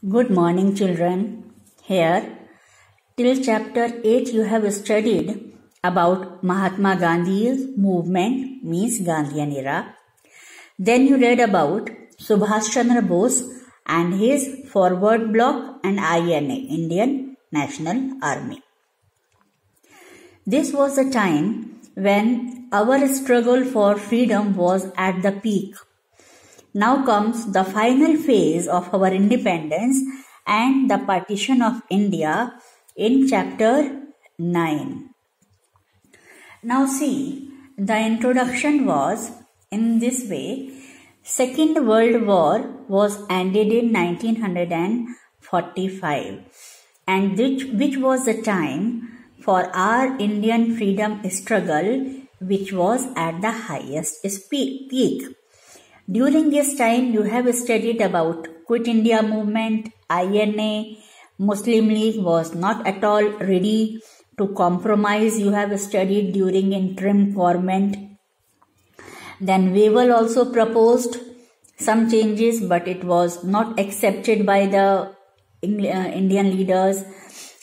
Good morning, children. Here, till chapter 8, you have studied about Mahatma Gandhi's movement, means Gandhian era. Then you read about Subhash Chandra Bose and his forward bloc and INA, Indian National Army. This was the time when our struggle for freedom was at the peak. Now comes the final phase of our independence and the partition of India in chapter 9. Now see, the introduction was in this way. Second World War was ended in 1945 and which was the time for our Indian freedom struggle, which was at the highest peak. During this time, you have studied about Quit India movement, INA, Muslim League was not at all ready to compromise. You have studied during interim government. Then Wavell also proposed some changes, but it was not accepted by the Indian leaders.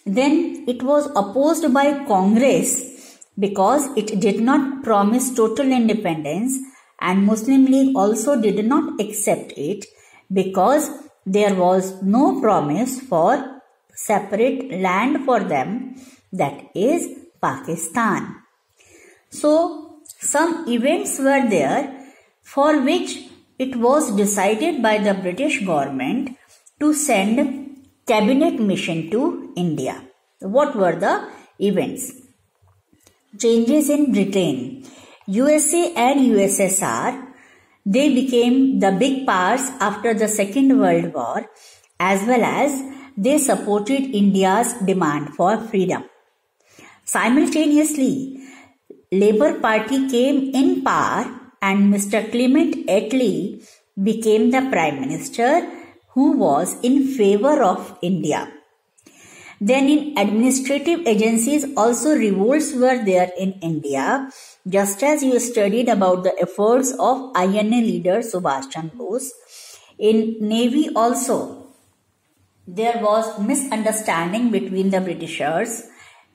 Then it was opposed by Congress because it did not promise total independence. And Muslim League also did not accept it because there was no promise for separate land for them, that is Pakistan. So some events were there for which it was decided by the British government to send cabinet mission to India. What were the events? Changes in Britain. USA and USSR, they became the big powers after the Second World War, as well as they supported India's demand for freedom. Simultaneously, Labour Party came in power and Mr. Clement Attlee became the Prime Minister who was in favor of India. Then in administrative agencies also revolts were there in India, just as you studied about the efforts of INA leader Subhash Chandra Bose. In Navy also, there was misunderstanding between the Britishers,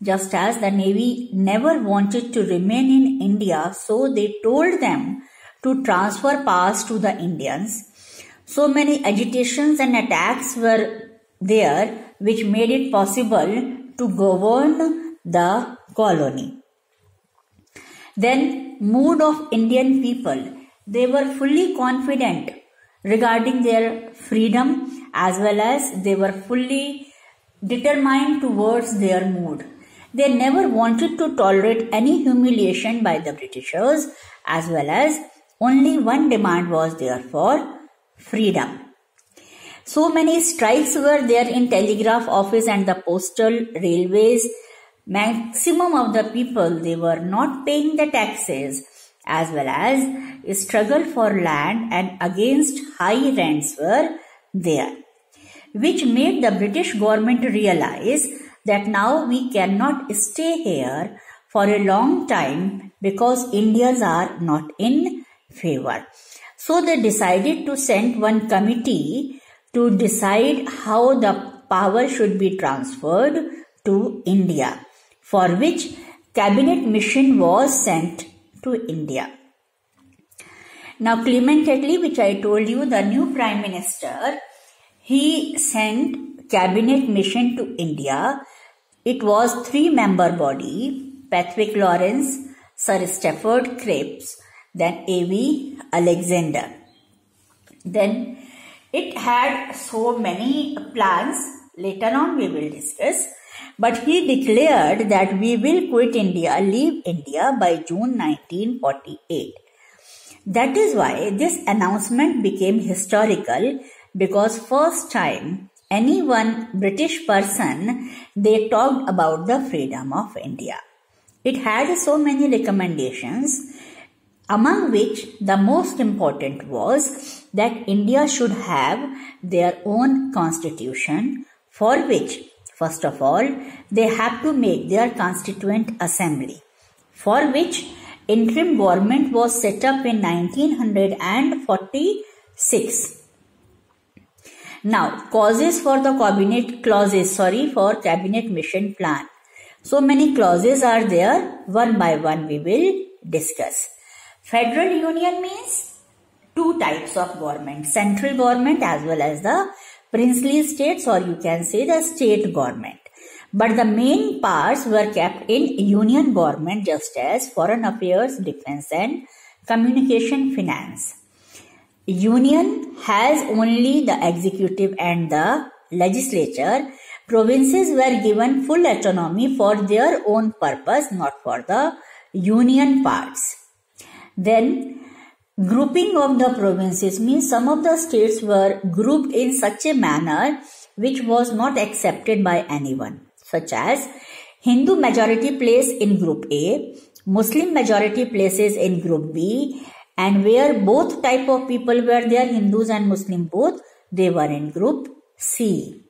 just as the Navy never wanted to remain in India, so they told them to transfer powers to the Indians. So many agitations and attacks were there, which made it possible to govern the colony. Then mood of Indian people, they were fully confident regarding their freedom as well as they were fully determined towards their mood. They never wanted to tolerate any humiliation by the Britishers, as well as only one demand was there for freedom. So many strikes were there in telegraph office and the postal railways. Maximum of the people, they were not paying the taxes, as well as struggle for land and against high rents were there, which made the British government realize that now we cannot stay here for a long time because Indians are not in favor. So they decided to send one committee to decide how the power should be transferred to India, for which cabinet mission was sent to India. Now Clement Attlee, which I told you, the new Prime Minister, he sent cabinet mission to India. It was 3-member body, Patrick Lawrence, Sir Stafford Cripps, then A.V. Alexander. Then it had so many plans, later on we will discuss, but he declared that we will quit India, leave India by June 1948. That is why this announcement became historical, because first time any one British person, they talked about the freedom of India. It had so many recommendations, among which the most important was that India should have their own constitution, for which, first of all, they have to make their constituent assembly, for which interim government was set up in 1946. Now, causes for the cabinet mission plan. So many clauses are there. One by one we will discuss. Federal Union means two types of government, central government as well as the princely states, or you can say the state government. But the main parts were kept in union government, just as foreign affairs, defense and communication, finance. Union has only the executive and the legislature. Provinces were given full autonomy for their own purpose, not for the union parts. Then grouping of the provinces means some of the states were grouped in such a manner which was not accepted by anyone, such as Hindu majority place in group A, Muslim majority places in group B, and where both type of people were there, Hindus and Muslim both, they were in group C.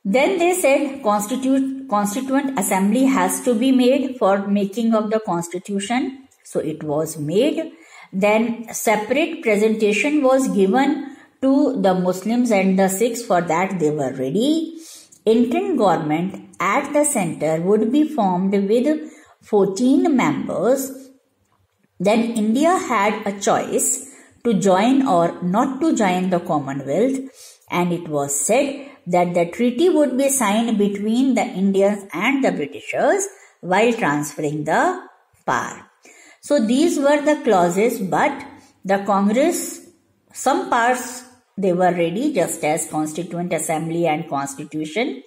Then they said constituent assembly has to be made for making of the constitution. So it was made. Then separate presentation was given to the Muslims and the Sikhs. For that they were ready. Interim government at the center would be formed with 14 members. Then India had a choice to join or not to join the Commonwealth, and it was said that the treaty would be signed between the Indians and the Britishers while transferring the power. So these were the clauses, but the Congress, some parts they were ready, just as Constituent Assembly and Constitution,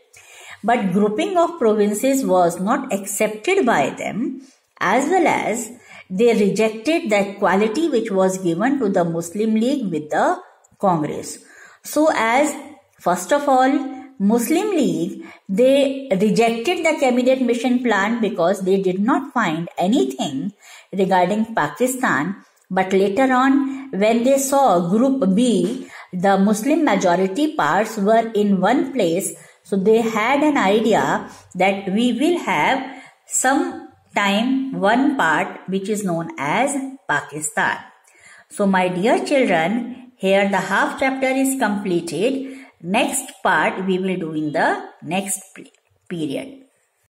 but grouping of provinces was not accepted by them, as well as they rejected the equality which was given to the Muslim League with the Congress. So as first of all, Muslim League, they rejected the cabinet mission plan because they did not find anything regarding Pakistan. But later on, when they saw group B, the Muslim majority parts were in one place. So they had an idea that we will have some time one part which is known as Pakistan. So my dear children, here the half chapter is completed. Next part we will do in the next period.